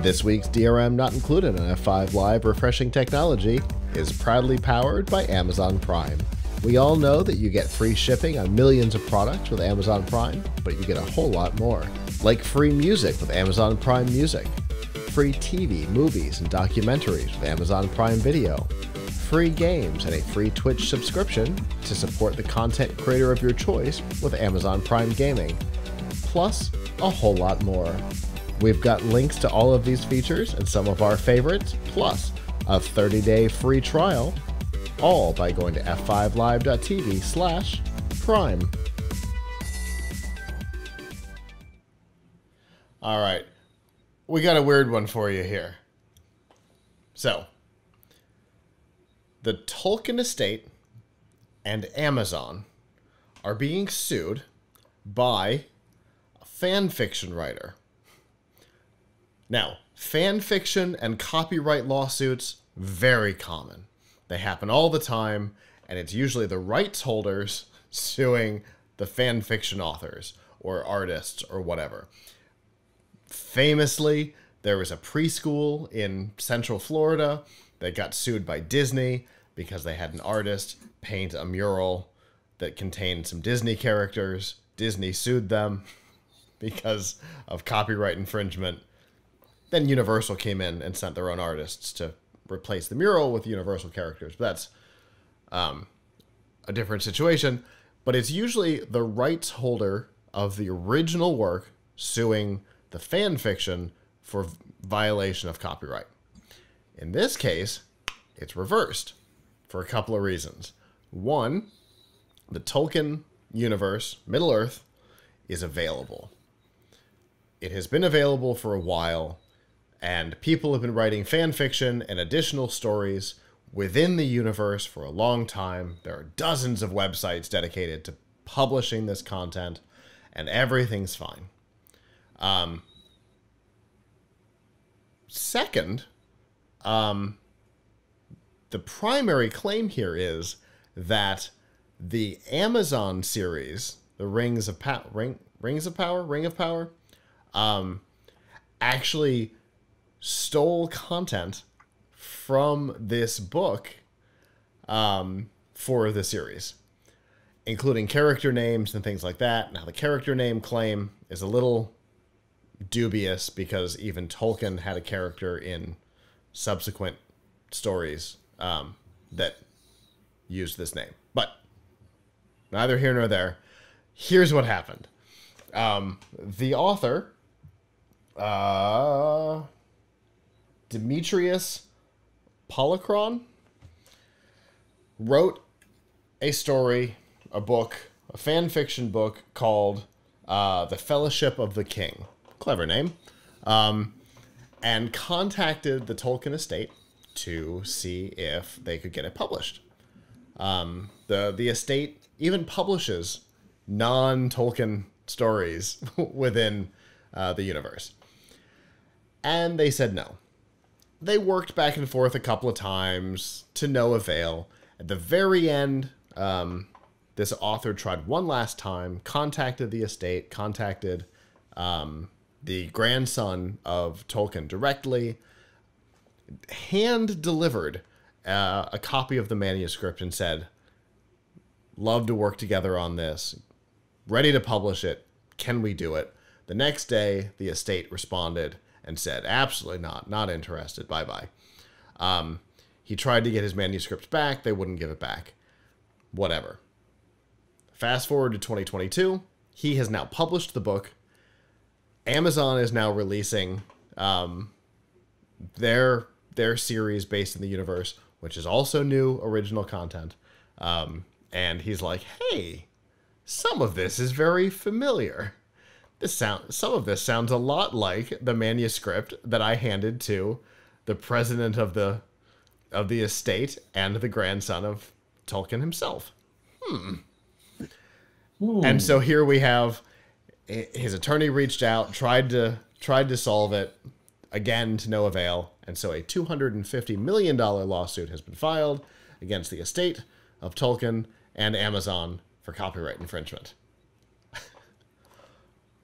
This week's DRM Not Included on F5 Live Refreshing Technology is proudly powered by Amazon Prime. We all know that you get free shipping on millions of products with Amazon Prime, but you get a whole lot more. Like free music with Amazon Prime Music, free TV, movies, and documentaries with Amazon Prime Video, free games, and a free Twitch subscription to support the content creator of your choice with Amazon Prime Gaming, plus a whole lot more. We've got links to all of these features and some of our favorites, plus a 30-day free trial, all by going to f5live.tv/prime. All right, we got a weird one for you here. So, the Tolkien estate and Amazon are being sued by a fan fiction writer. Now, fan fiction and copyright lawsuits, very common. They happen all the time, and it's usually the rights holders suing the fan fiction authors or artists or whatever. Famously, there was a preschool in Central Florida that got sued by Disney because they had an artist paint a mural that contained some Disney characters. Disney sued them because of copyright infringement. Then Universal came in and sent their own artists to replace the mural with Universal characters. But that's a different situation. But it's usually the rights holder of the original work suing the fan fiction for violation of copyright. In this case, it's reversed for a couple of reasons. One, the Tolkien universe, Middle-earth, is available. It has been available for a while, and people have been writing fan fiction and additional stories within the universe for a long time. There are dozens of websites dedicated to publishing this content, and everything's fine. Second, the primary claim here is that the Amazon series, the Ring of Power, actually stole content from this book for the series, including character names and things like that. Now, the character name claim is a little dubious because even Tolkien had a character in subsequent stories that used this name. But neither here nor there. Here's what happened. The author, Demetrius Polychron, wrote a story, a book, a fan fiction book called The Fellowship of the King. Clever name. And contacted the Tolkien estate to see if they could get it published. The estate even publishes non-Tolkien stories within the universe. And they said no. They worked back and forth a couple of times to no avail. At the very end, this author tried one last time, contacted the estate, contacted the grandson of Tolkien directly, hand-delivered a copy of the manuscript and said, love to work together on this, ready to publish it, can we do it? The next day, the estate responded and said, absolutely not interested, bye-bye. He tried to get his manuscript back, they wouldn't give it back. Whatever. Fast forward to 2022, he has now published the book. Amazon is now releasing their series based in the universe, which is also new original content. And he's like, hey, some of this is very familiar. Some of this sounds a lot like the manuscript that I handed to the president of the estate and the grandson of Tolkien himself. And so here we have his attorney reached out, tried to solve it, again to no avail, and so a $250 million lawsuit has been filed against the estate of Tolkien and Amazon for copyright infringement.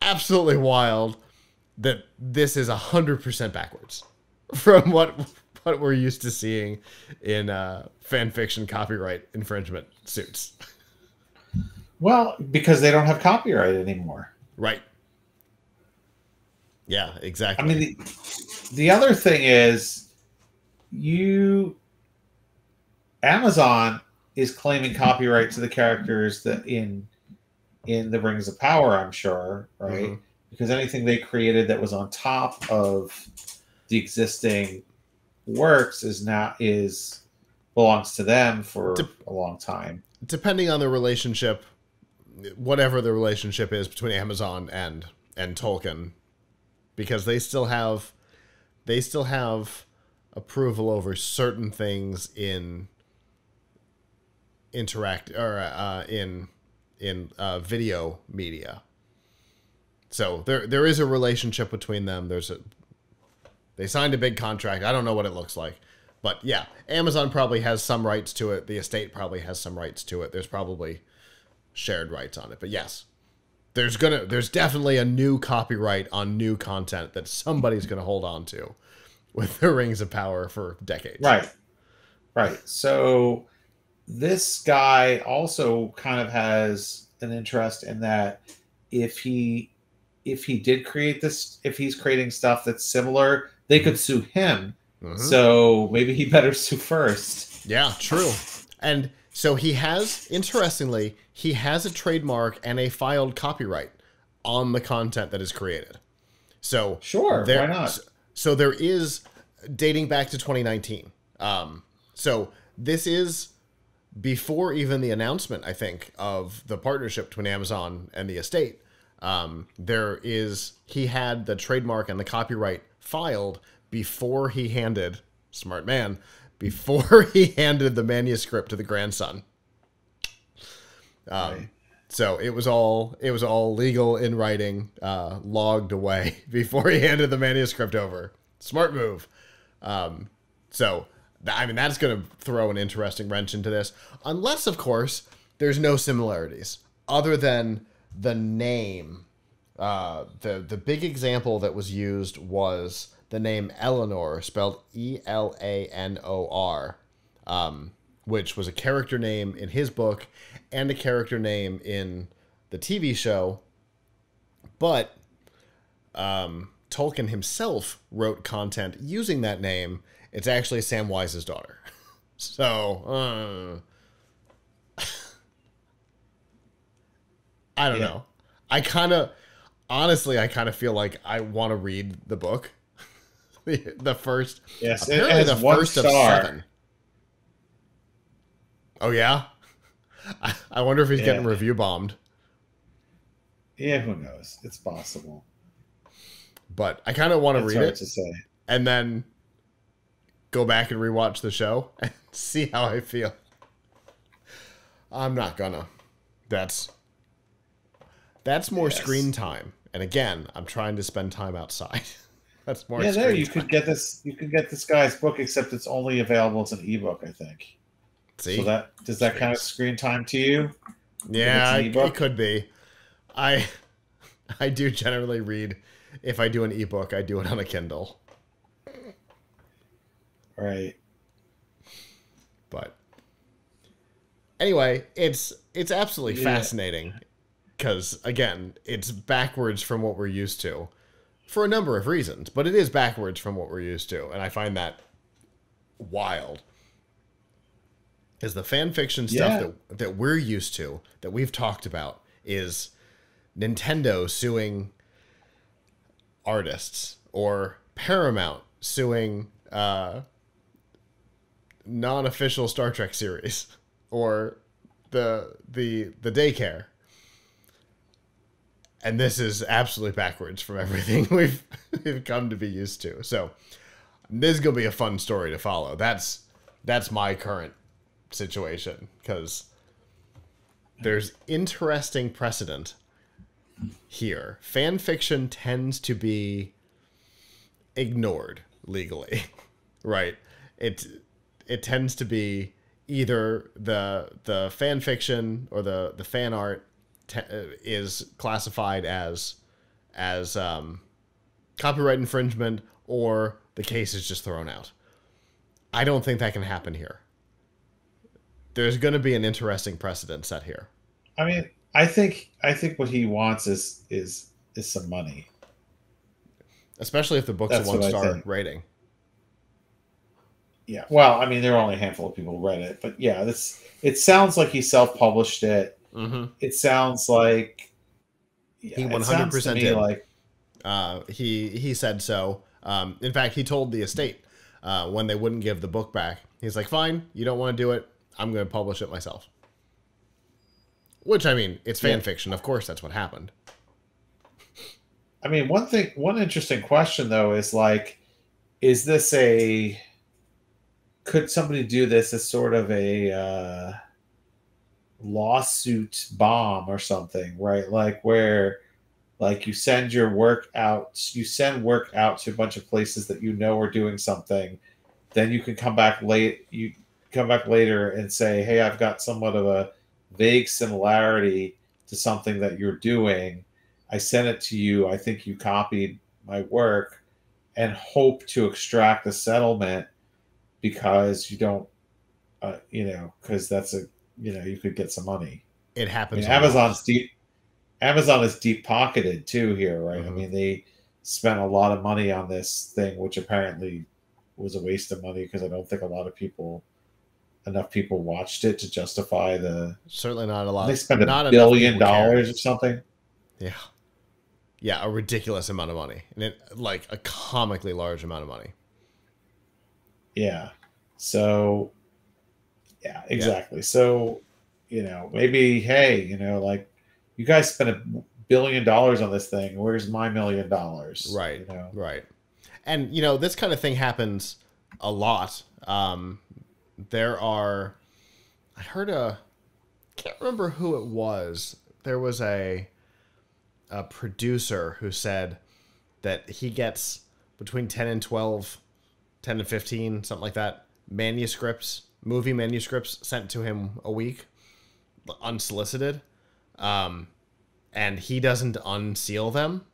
Absolutely wild. that this is 100% backwards from what we're used to seeing in fan fiction copyright infringement suits. Well, because they don't have copyright anymore. Right. Yeah, exactly. I mean, the other thing is, Amazon is claiming copyright to the characters that in the Rings of Power, I'm sure, right? Mm-hmm. Because anything they created that was on top of the existing works belongs to them for a long time. Depending on the relationship, whatever the relationship is between Amazon and Tolkien, because they still have approval over certain things in video media. So there is a relationship between them. They signed a big contract. I don't know what it looks like, but yeah, Amazon probably has some rights to it. The estate probably has some rights to it. There's probably shared rights on it, but yes, there's definitely a new copyright on new content that somebody's gonna hold on to with the Rings of Power for decades. Right. So this guy also kind of has an interest in that if he did create this, if he's creating stuff that's similar, they could sue him. Mm-hmm. So maybe he better sue first. Yeah, true. And so he has, interestingly, he has a trademark and a filed copyright on the content that is created. So sure, why not? So there is, dating back to 2019. So this is before even the announcement, I think, of the partnership between Amazon and the estate. He had the trademark and the copyright filed before he handed, smart man, before he handed the manuscript to the grandson. Right. So it was all legal in writing, logged away before he handed the manuscript over. Smart move. So, I mean, that's going to throw an interesting wrench into this. Unless, of course, there's no similarities other than the name. The big example that was used was the name Eleanor, spelled Elanor, which was a character name in his book and a character name in the TV show. But Tolkien himself wrote content using that name. It's actually Samwise's daughter. So, I don't know. Honestly, I kind of feel like I want to read the book. the first, yes, apparently the first of 7. Oh yeah? I wonder if he's getting review bombed. Yeah, who knows? It's possible. But I kind of want to read it to say. And then go back and rewatch the show and see how I feel. I'm not gonna. That's more screen time. And again, I'm trying to spend time outside. That's more. Yeah, there you time. could get this. You could get this guy's book, except it's only available as an ebook, I think. See, so does that kind of screen time to you? Yeah, it could be. I do generally read. If I do an ebook, I do it on a Kindle. Right. But anyway, it's absolutely fascinating because, again, it's backwards from what we're used to for a number of reasons, but it is backwards from what we're used to, and I find that wild. Is the fan fiction stuff that we're used to, that we've talked about, is Nintendo suing artists or Paramount suing non-official Star Trek series or the daycare. And this is absolutely backwards from everything we've come to be used to. So this is going to be a fun story to follow. That's my current situation, because there's interesting precedent here. Fan fiction tends to be ignored legally, right? It tends to be either the fan fiction or the fan art is classified as copyright infringement, or the case is just thrown out. I don't think that can happen here. There's going to be an interesting precedent set here. I mean, I think what he wants is some money, especially if the book's That's a what I 1-star think. rating. Yeah. Well, I mean, there are only a handful of people who read it, but yeah, it sounds like he self-published it. Mm-hmm. It sounds like he 100% me did. like he said so. In fact, he told the estate when they wouldn't give the book back, he's like, "Fine, you don't want to do it. I'm going to publish it myself." Which, I mean, it's fan fiction. Of course, that's what happened. I mean, one interesting question though is like, could somebody do this as sort of a lawsuit bomb or something, right? Like where, like you send work out to a bunch of places that you know are doing something, then you can come back later and say, hey, I've got somewhat of a vague similarity to something that you're doing. I sent it to you. I think you copied my work, and hope to extract a settlement because you don't, because that's you could get some money. It happens. I mean, Amazon is deep pocketed too here, right? Mm-hmm. I mean, they spent a lot of money on this thing, which apparently was a waste of money because I don't think enough people watched it to justify certainly not a lot. They spent $1 billion or something. Yeah, a ridiculous amount of money, and like a comically large amount of money. Yeah. So, yeah, exactly. Yeah. So, maybe, hey, like you guys spent $1 billion on this thing. Where's my $1 million? Right. Right. And, this kind of thing happens a lot. I can't remember who it was. There was a producer who said that he gets between 10 and 15, something like that, movie manuscripts sent to him a week, unsolicited. And he doesn't unseal them.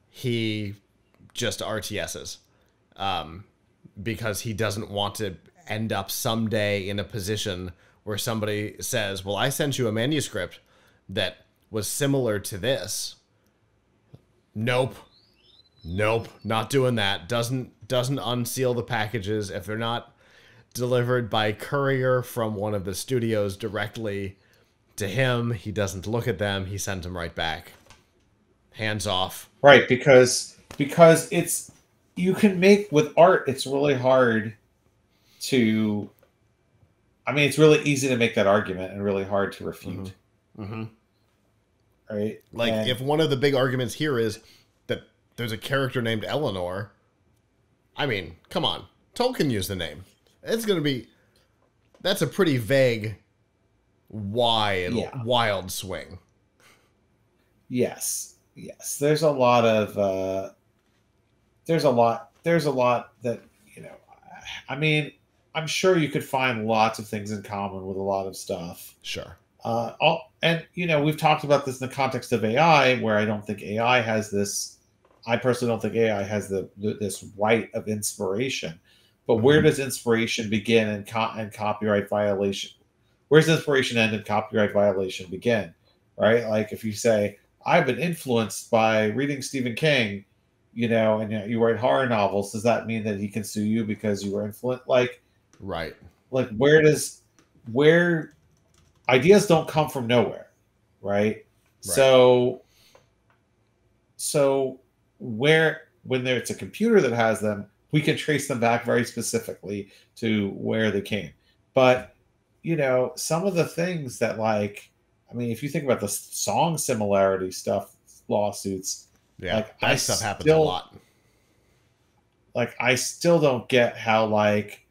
He just RTSs. Because he doesn't want to end up someday in a position where somebody says, well, I sent you a manuscript that was similar to this. Nope, not doing that. Doesn't unseal the packages if they're not delivered by courier from one of the studios directly to him. He doesn't look at them. He sends them right back. Hands off. Right, because it's, you can make, with art, it's really hard to, I mean, it's really easy to make that argument and really hard to refute. Mm-hmm. Mm-hmm. Right? Like, if one of the big arguments here is that there's a character named Eleanor, I mean, come on. Tolkien used the name. That's a pretty vague, wild swing. Yes. There's a lot that, I mean, I'm sure you could find lots of things in common with a lot of stuff. Sure. And we've talked about this in the context of AI, where I don't think AI has this. I personally don't think AI has this right of inspiration. But where does inspiration begin and copyright violation? Where's inspiration end and copyright violation begin? Right? Like if you say, I've been influenced by reading Stephen King, and you write horror novels, does that mean that he can sue you because you were influenced? Right. Like where ideas don't come from nowhere, right? So when it's a computer that has them, we can trace them back very specifically to where they came. But some of the things that, like, I mean, if you think about the song similarity stuff, lawsuits, that stuff happens a lot. Like, I still don't get how like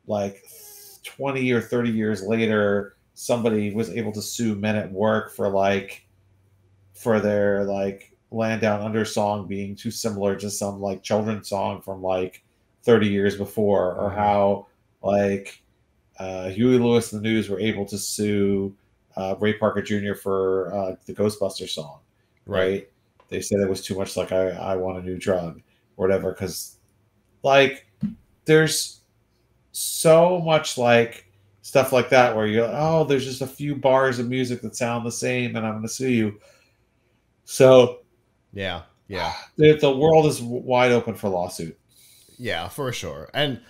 20 or 30 years later, somebody was able to sue Men at Work for their Land Down Under song being too similar to some children's song from 30 years before, or how Huey Lewis and the News were able to sue Ray Parker Jr. for the Ghostbusters song, right? They said it was too much like I want a new drug or whatever. Because like there's so much like stuff like that where you're like, oh, there's just a few bars of music that sound the same, and I'm going to sue you. So yeah, the world is wide open for lawsuit. Yeah, for sure. And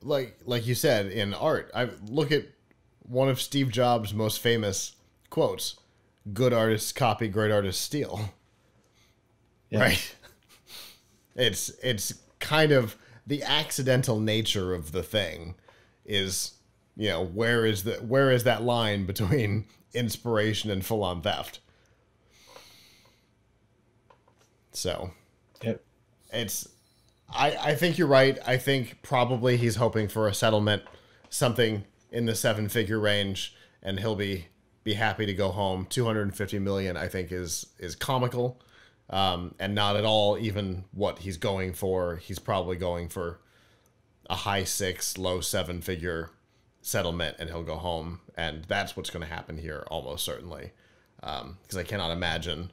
like you said, in art, I look at one of Steve Jobs' most famous quotes: "Good artists copy, great artists steal." Yeah. Right? It's kind of the accidental nature of the thing is, where is that line between inspiration and full-on theft? So, yep. I think you're right. I think probably he's hoping for a settlement, something in the 7-figure range, and he'll be happy to go home. 250 million, I think, is comical, and not at all even what he's going for. He's probably going for a high 6, low 7-figure settlement, and he'll go home. And that's what's going to happen here, almost certainly, because I cannot imagine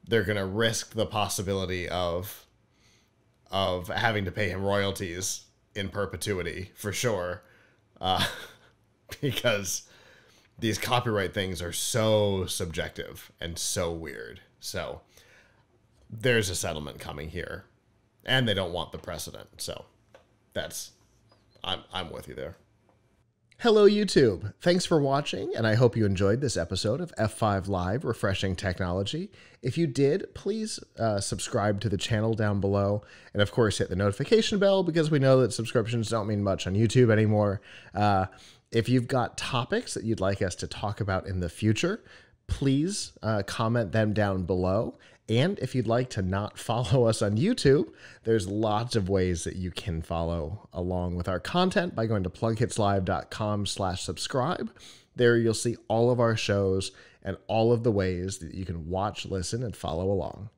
they're going to risk the possibility of having to pay him royalties in perpetuity, for sure, because these copyright things are so subjective and so weird. So there's a settlement coming here, and they don't want the precedent. So I'm with you there. Hello, YouTube. Thanks for watching, and I hope you enjoyed this episode of F5 Live, Refreshing Technology. If you did, please subscribe to the channel down below, and of course hit the notification bell, because we know that subscriptions don't mean much on YouTube anymore. If you've got topics that you'd like us to talk about in the future, please comment them down below. And if you'd like to not follow us on YouTube, there's lots of ways that you can follow along with our content by going to plughitslive.com/subscribe. There you'll see all of our shows and all of the ways that you can watch, listen, and follow along.